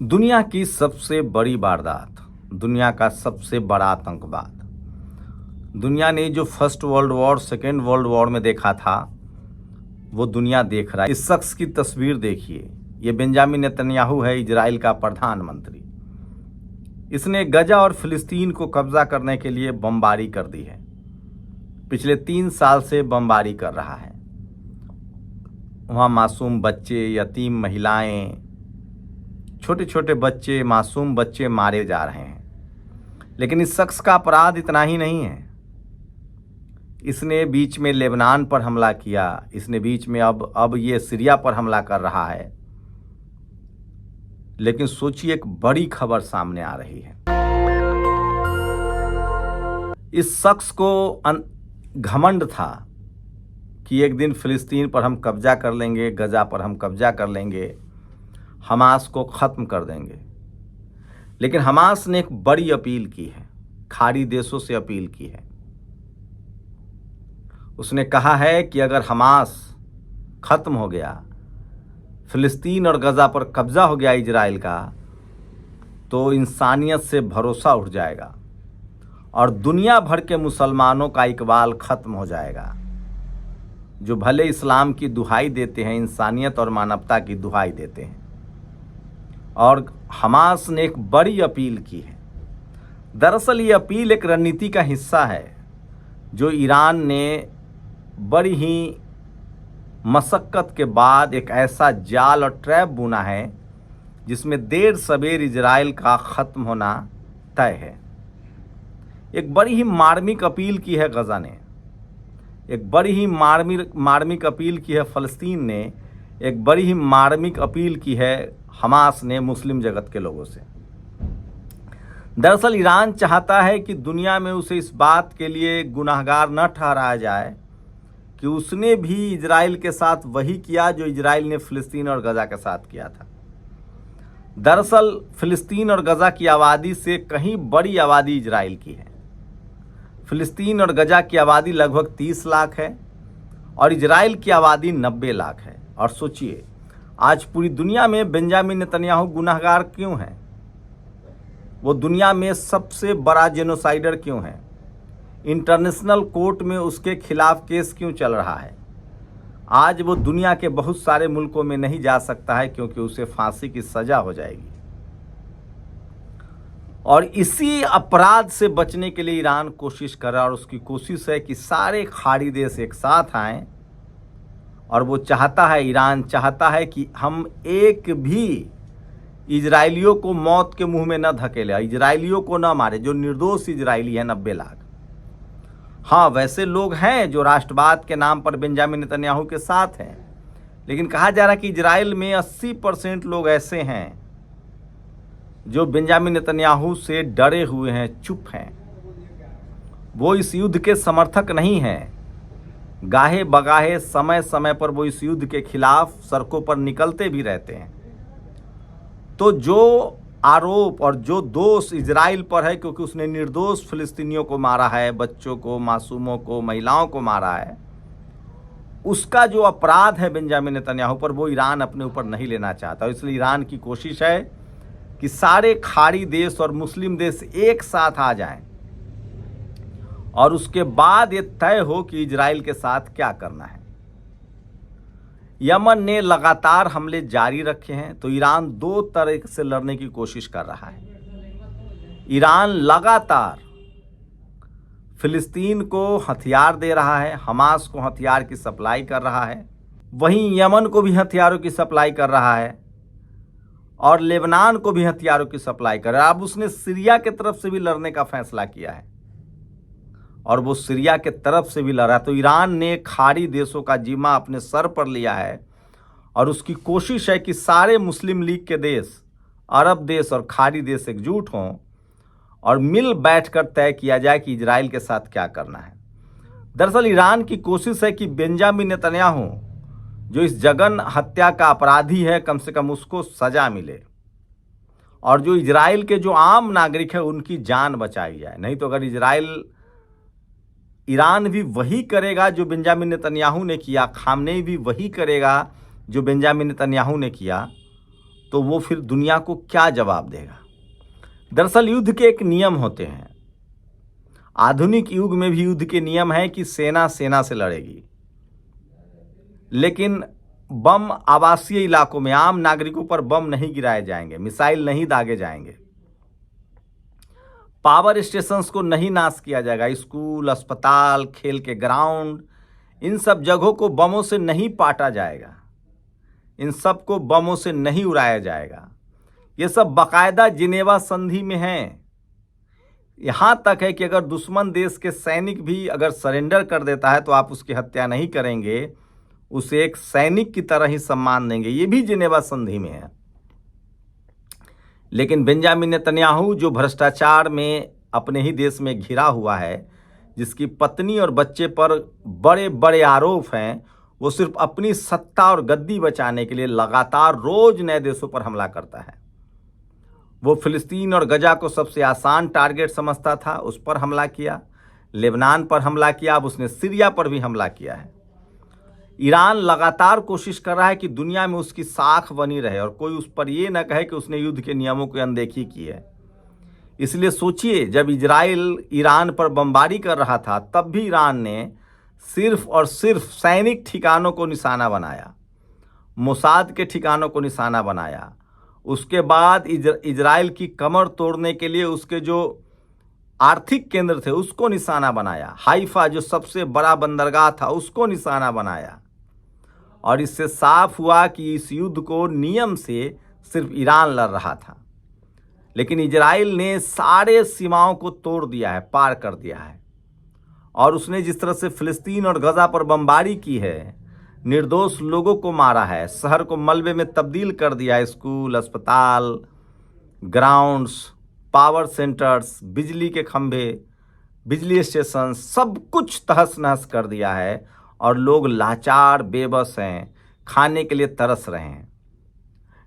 दुनिया की सबसे बड़ी वारदात, दुनिया का सबसे बड़ा आतंकवाद, दुनिया ने जो first world war, second world war में देखा था वो दुनिया देख रहा है। इस शख्स की तस्वीर देखिए, ये बेंजामिन नेतन्याहू है, इजराइल का प्रधानमंत्री। इसने गजा और फिलिस्तीन को कब्जा करने के लिए बमबारी कर दी है। पिछले 3 साल से बमबारी कर रहा है। वहाँ मासूम बच्चे, यतीम महिलाएं, छोटे छोटे बच्चे, मासूम बच्चे मारे जा रहे हैं। लेकिन इस शख्स का अपराध इतना ही नहीं है। इसने बीच में लेबनान पर हमला किया, इसने बीच में अब ये सीरिया पर हमला कर रहा है। लेकिन सोचिए, एक बड़ी खबर सामने आ रही है। इस शख्स को घमंड था कि एक दिन फिलिस्तीन पर हम कब्जा कर लेंगे, गजा पर हम कब्जा कर लेंगे, हमास को ख़त्म कर देंगे। लेकिन हमास ने एक बड़ी अपील की है, खाड़ी देशों से अपील की है। उसने कहा है कि अगर हमास ख़त्म हो गया, फिलिस्तीन और गजा पर कब्जा हो गया इजराइल का, तो इंसानियत से भरोसा उठ जाएगा और दुनिया भर के मुसलमानों का इकबाल ख़त्म हो जाएगा, जो भले इस्लाम की दुहाई देते हैं, इंसानियत और मानवता की दुहाई देते हैं। और हमास ने एक बड़ी अपील की है। दरअसल ये अपील एक रणनीति का हिस्सा है जो ईरान ने बड़ी ही मशक्क़त के बाद एक ऐसा जाल और ट्रैप बुना है जिसमें देर सवेर इजराइल का ख़त्म होना तय है। एक बड़ी ही मार्मिक अपील की है गजा ने, एक बड़ी ही मार्मिक अपील की है फ़लस्तीन ने, एक बड़ी ही मार्मिक अपील की है हमास ने मुस्लिम जगत के लोगों से। दरअसल ईरान चाहता है कि दुनिया में उसे इस बात के लिए गुनाहगार न ठहराया जाए कि उसने भी इजराइल के साथ वही किया जो इजराइल ने फ़िलिस्तीन और गजा के साथ किया था। दरअसल फ़िलिस्तीन और गजा की आबादी से कहीं बड़ी आबादी इजराइल की है। फ़िलिस्तीन और गजा की आबादी लगभग 30 लाख है और इजराइल की आबादी 90 लाख है। और सोचिए, आज पूरी दुनिया में बेंजामिन नेतन्याहू गुनाहगार क्यों है? वो दुनिया में सबसे बड़ा जेनोसाइडर क्यों है? इंटरनेशनल कोर्ट में उसके खिलाफ केस क्यों चल रहा है? आज वो दुनिया के बहुत सारे मुल्कों में नहीं जा सकता है क्योंकि उसे फांसी की सज़ा हो जाएगी। और इसी अपराध से बचने के लिए ईरान कोशिश कर रहा है और उसकी कोशिश है कि सारे खाड़ी देश एक साथ आएं। और वो चाहता है, ईरान चाहता है कि हम एक भी इजराइलियों को मौत के मुंह में न धकेले, इजराइलियों को न मारे, जो निर्दोष इजराइली है 90 लाख। हाँ, वैसे लोग हैं जो राष्ट्रवाद के नाम पर बेंजामिन नेतन्याहू के साथ हैं, लेकिन कहा जा रहा है कि इजराइल में 80% लोग ऐसे हैं जो बेंजामिन नेतन्याहू से डरे हुए हैं, चुप हैं। वो इस युद्ध के समर्थक नहीं हैं। गाहे बगाहे समय समय पर वो इस युद्ध के खिलाफ सड़कों पर निकलते भी रहते हैं। तो जो आरोप और जो दोष इजराइल पर है, क्योंकि उसने निर्दोष फिलिस्तीनियों को मारा है, बच्चों को, मासूमों को, महिलाओं को मारा है, उसका जो अपराध है बेंजामिन नेतन्याहू पर, वो ईरान अपने ऊपर नहीं लेना चाहता। इसलिए ईरान की कोशिश है कि सारे खाड़ी देश और मुस्लिम देश एक साथ आ जाएं और उसके बाद ये तय हो कि इजराइल के साथ क्या करना है। यमन ने लगातार हमले जारी रखे हैं, तो ईरान 2 तरह से लड़ने की कोशिश कर रहा है। ईरान लगातार फिलिस्तीन को हथियार दे रहा है, हमास को हथियार की सप्लाई कर रहा है, वहीं यमन को भी हथियारों की सप्लाई कर रहा है और लेबनान को भी हथियारों की सप्लाई कर रहा है। अब उसने सीरिया के तरफ से भी लड़ने का फैसला किया है और वो सीरिया के तरफ से भी लड़ा। तो ईरान ने खाड़ी देशों का जिम्मा अपने सर पर लिया है और उसकी कोशिश है कि सारे मुस्लिम लीग के देश, अरब देश और खाड़ी देश एकजुट हों और मिल बैठकर तय किया जाए कि इजराइल के साथ क्या करना है। दरअसल ईरान की कोशिश है कि बेंजामिन नेतन्याहू, जो इस जघन्य हत्या का अपराधी है, कम से कम उसको सज़ा मिले और जो इजराइल के जो आम नागरिक है उनकी जान बचाई जाए। नहीं तो अगर ईरान भी वही करेगा जो बेंजामिन नेतन्याहू ने किया, खामनेई भी वही करेगा जो बेंजामिन नेतन्याहू ने किया, तो वो फिर दुनिया को क्या जवाब देगा। दरअसल युद्ध के एक नियम होते हैं। आधुनिक युग में भी युद्ध के नियम है कि सेना सेना से लड़ेगी, लेकिन बम आवासीय इलाकों में आम नागरिकों पर बम नहीं गिराए जाएंगे, मिसाइल नहीं दागे जाएंगे, पावर स्टेशंस को नहीं नाश किया जाएगा, स्कूल, अस्पताल, खेल के ग्राउंड, इन सब जगहों को बमों से नहीं पाटा जाएगा, इन सब को बमों से नहीं उड़ाया जाएगा। ये सब बाकायदा जिनेवा संधि में है। यहाँ तक है कि अगर दुश्मन देश के सैनिक भी अगर सरेंडर कर देता है तो आप उसकी हत्या नहीं करेंगे, उसे एक सैनिक की तरह ही सम्मान देंगे। ये भी जिनेवा संधि में है। लेकिन बेंजामिन नेतन्याहू जो भ्रष्टाचार में अपने ही देश में घिरा हुआ है, जिसकी पत्नी और बच्चे पर बड़े बड़े आरोप हैं, वो सिर्फ अपनी सत्ता और गद्दी बचाने के लिए लगातार रोज नए देशों पर हमला करता है। वो फिलिस्तीन और गजा को सबसे आसान टारगेट समझता था, उस पर हमला किया, लेबनान पर हमला किया, अब उसने सीरिया पर भी हमला किया है। ईरान लगातार कोशिश कर रहा है कि दुनिया में उसकी साख बनी रहे और कोई उस पर यह न कहे कि उसने युद्ध के नियमों की अनदेखी की है। इसलिए सोचिए, जब इजराइल ईरान पर बमबारी कर रहा था तब भी ईरान ने सिर्फ और सिर्फ सैनिक ठिकानों को निशाना बनाया, मोसाद के ठिकानों को निशाना बनाया। उसके बाद इजराइल की कमर तोड़ने के लिए उसके जो आर्थिक केंद्र थे उसको निशाना बनाया, हाइफा जो सबसे बड़ा बंदरगाह था उसको निशाना बनाया। और इससे साफ हुआ कि इस युद्ध को नियम से सिर्फ ईरान लड़ रहा था। लेकिन इजराइल ने सारे सीमाओं को तोड़ दिया है, पार कर दिया है। और उसने जिस तरह से फिलिस्तीन और गजा पर बमबारी की है, निर्दोष लोगों को मारा है, शहर को मलबे में तब्दील कर दिया है, स्कूल, अस्पताल, ग्राउंड्स, पावर सेंटर्स, बिजली के खंभे, बिजली स्टेशन, सब कुछ तहस नहस कर दिया है। और लोग लाचार बेबस हैं, खाने के लिए तरस रहे हैं।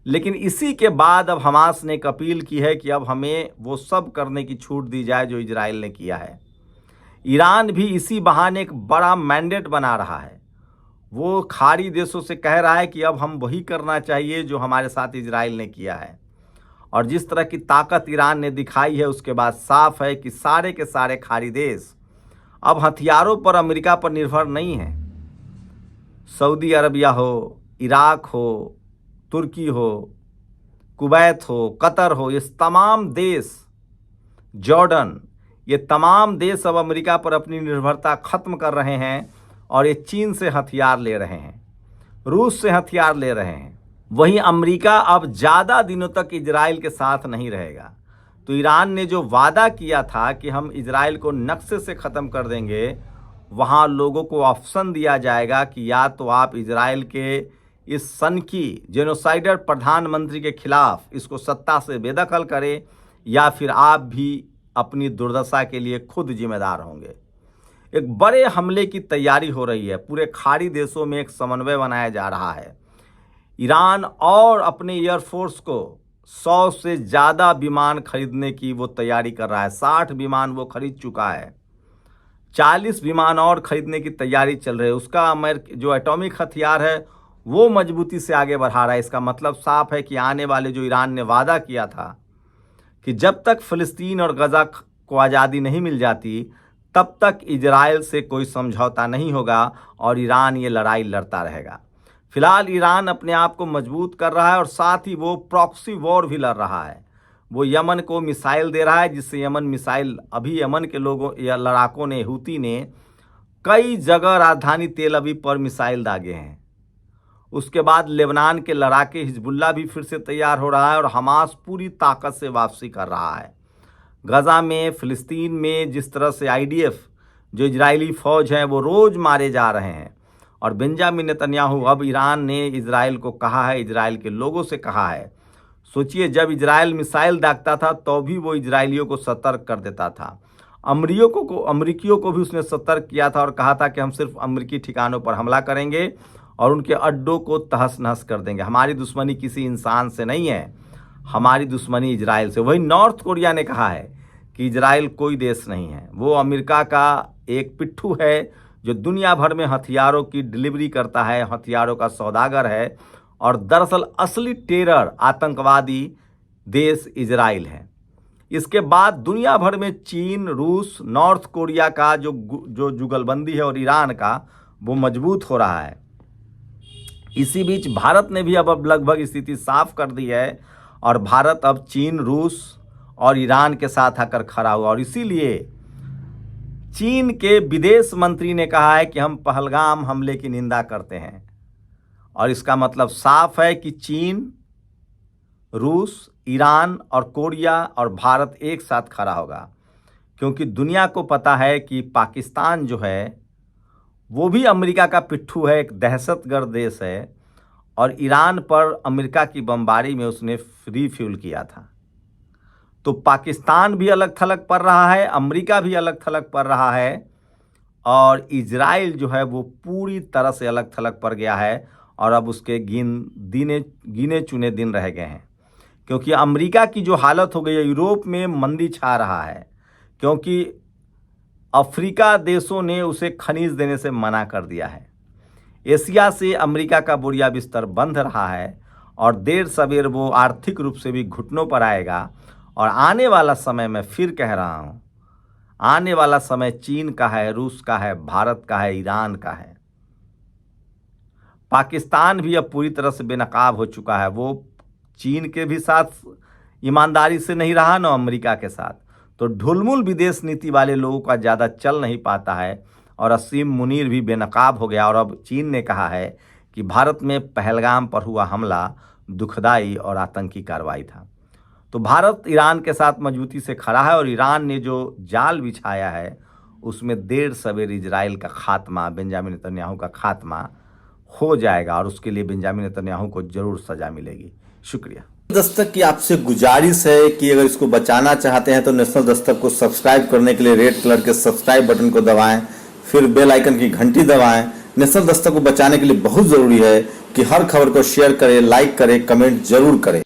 लेकिन इसी के बाद अब हमास ने एक अपील की है कि अब हमें वो सब करने की छूट दी जाए जो इजराइल ने किया है। ईरान भी इसी बहाने एक बड़ा मैंडेट बना रहा है। वो खाड़ी देशों से कह रहा है कि अब हम वही करना चाहिए जो हमारे साथ इजराइल ने किया है। और जिस तरह की ताकत ईरान ने दिखाई है, उसके बाद साफ है कि सारे के सारे खाड़ी देश अब हथियारों पर अमेरिका पर निर्भर नहीं है। सऊदी अरबिया हो, इराक हो, तुर्की हो, कुवैत हो, कतर हो, ये तमाम देश, जॉर्डन, ये तमाम देश अब अमेरिका पर अपनी निर्भरता खत्म कर रहे हैं और ये चीन से हथियार ले रहे हैं, रूस से हथियार ले रहे हैं। वहीं अमेरिका अब ज़्यादा दिनों तक इजराइल के साथ नहीं रहेगा। तो ईरान ने जो वादा किया था कि हम इजराइल को नक्शे से ख़त्म कर देंगे, वहाँ लोगों को ऑप्शन दिया जाएगा कि या तो आप इजराइल के इस सनकी जेनोसाइडर प्रधानमंत्री के खिलाफ इसको सत्ता से बेदखल करें, या फिर आप भी अपनी दुर्दशा के लिए खुद जिम्मेदार होंगे। एक बड़े हमले की तैयारी हो रही है। पूरे खाड़ी देशों में एक समन्वय बनाया जा रहा है। ईरान और अपने एयरफोर्स को 100 से ज़्यादा विमान खरीदने की वो तैयारी कर रहा है। 60 विमान वो खरीद चुका है, 40 विमान और खरीदने की तैयारी चल रही है। उसका जो एटॉमिक हथियार है वो मजबूती से आगे बढ़ा रहा है। इसका मतलब साफ है कि आने वाले जो ईरान ने वादा किया था कि जब तक फिलिस्तीन और गजा को आज़ादी नहीं मिल जाती तब तक इजराइल से कोई समझौता नहीं होगा और ईरान ये लड़ाई लड़ता रहेगा। फिलहाल ईरान अपने आप को मजबूत कर रहा है और साथ ही वो प्रॉक्सी वॉर भी लड़ रहा है। वो यमन को मिसाइल दे रहा है, जिससे यमन मिसाइल, अभी यमन के लोगों या लड़ाकों ने, हूती ने कई जगह राजधानी तेल अवीव पर मिसाइल दागे हैं। उसके बाद लेबनान के लड़ाके हिजबुल्ला भी फिर से तैयार हो रहा है और हमास पूरी ताकत से वापसी कर रहा है। गजा में, फिलिस्तीन में जिस तरह से आईडीएफ जो इजरायली फ़ौज है वो रोज़ मारे जा रहे हैं। और बेंजामिन नेतन्याहू, अब ईरान ने इजराइल को कहा है, इजराइल के लोगों से कहा है। सोचिए, जब इजराइल मिसाइल दागता था तो भी वो इजरायलियों को सतर्क कर देता था। अमरीकियों को भी उसने सतर्क किया था और कहा था कि हम सिर्फ अमरीकी ठिकानों पर हमला करेंगे और उनके अड्डों को तहस नहस कर देंगे। हमारी दुश्मनी किसी इंसान से नहीं है, हमारी दुश्मनी इजराइल से। वहीं नॉर्थ कोरिया ने कहा है कि इजराइल कोई देश नहीं है, वो अमेरिका का एक पिट्ठू है जो दुनिया भर में हथियारों की डिलीवरी करता है, हथियारों का सौदागर है और दरअसल असली टेरर आतंकवादी देश इजराइल है। इसके बाद दुनिया भर में चीन, रूस, नॉर्थ कोरिया का जो जुगलबंदी है और ईरान का वो मजबूत हो रहा है। इसी बीच भारत ने भी अब लगभग स्थिति साफ कर दी है और भारत अब चीन, रूस और ईरान के साथ आकर खड़ा हुआ। और इसीलिए चीन के विदेश मंत्री ने कहा है कि हम पहलगाम हमले की निंदा करते हैं। और इसका मतलब साफ है कि चीन, रूस, ईरान और कोरिया और भारत एक साथ खड़ा होगा, क्योंकि दुनिया को पता है कि पाकिस्तान जो है वो भी अमेरिका का पिट्ठू है, एक दहशतगर्द देश है और ईरान पर अमेरिका की बमबारी में उसने रिफ्यूल किया था। तो पाकिस्तान भी अलग थलग पड़ रहा है, अमेरिका भी अलग थलग पड़ रहा है और इजराइल जो है वो पूरी तरह से अलग थलग पड़ गया है। और अब उसके गिने चुने दिन रह गए हैं, क्योंकि अमेरिका की जो हालत हो गई है, यूरोप में मंदी छा रहा है, क्योंकि अफ्रीका देशों ने उसे खनिज देने से मना कर दिया है। एशिया से अमेरिका का बोरिया बिस्तर बंध रहा है और देर सवेर वो आर्थिक रूप से भी घुटनों पर आएगा। और आने वाला समय मैं फिर कह रहा हूँ, आने वाला समय चीन का है, रूस का है, भारत का है, ईरान का है। पाकिस्तान भी अब पूरी तरह से बेनकाब हो चुका है। वो चीन के भी साथ ईमानदारी से नहीं रहा, न अमेरिका के साथ। तो ढुलमुल विदेश नीति वाले लोगों का ज़्यादा चल नहीं पाता है और असीम मुनीर भी बेनकाब हो गया। और अब चीन ने कहा है कि भारत में पहलगाम पर हुआ हमला दुखदाई और आतंकी कार्रवाई था। तो भारत ईरान के साथ मजबूती से खड़ा है और ईरान ने जो जाल बिछाया है उसमें देर सवेर इजराइल का खात्मा, बेंजामिन नेतन्याहू का खात्मा हो जाएगा और उसके लिए बेंजामिन नेतन्याहू को जरूर सजा मिलेगी। शुक्रिया। दस्तक की आपसे गुजारिश है कि अगर इसको बचाना चाहते हैं तो नेशनल दस्तक को सब्सक्राइब करने के लिए रेड कलर के सब्सक्राइब बटन को दबाएं, फिर बेल आइकन की घंटी दबाएं। नेशनल दस्तक को बचाने के लिए बहुत जरूरी है कि हर खबर को शेयर करें, लाइक करें, कमेंट जरूर करें।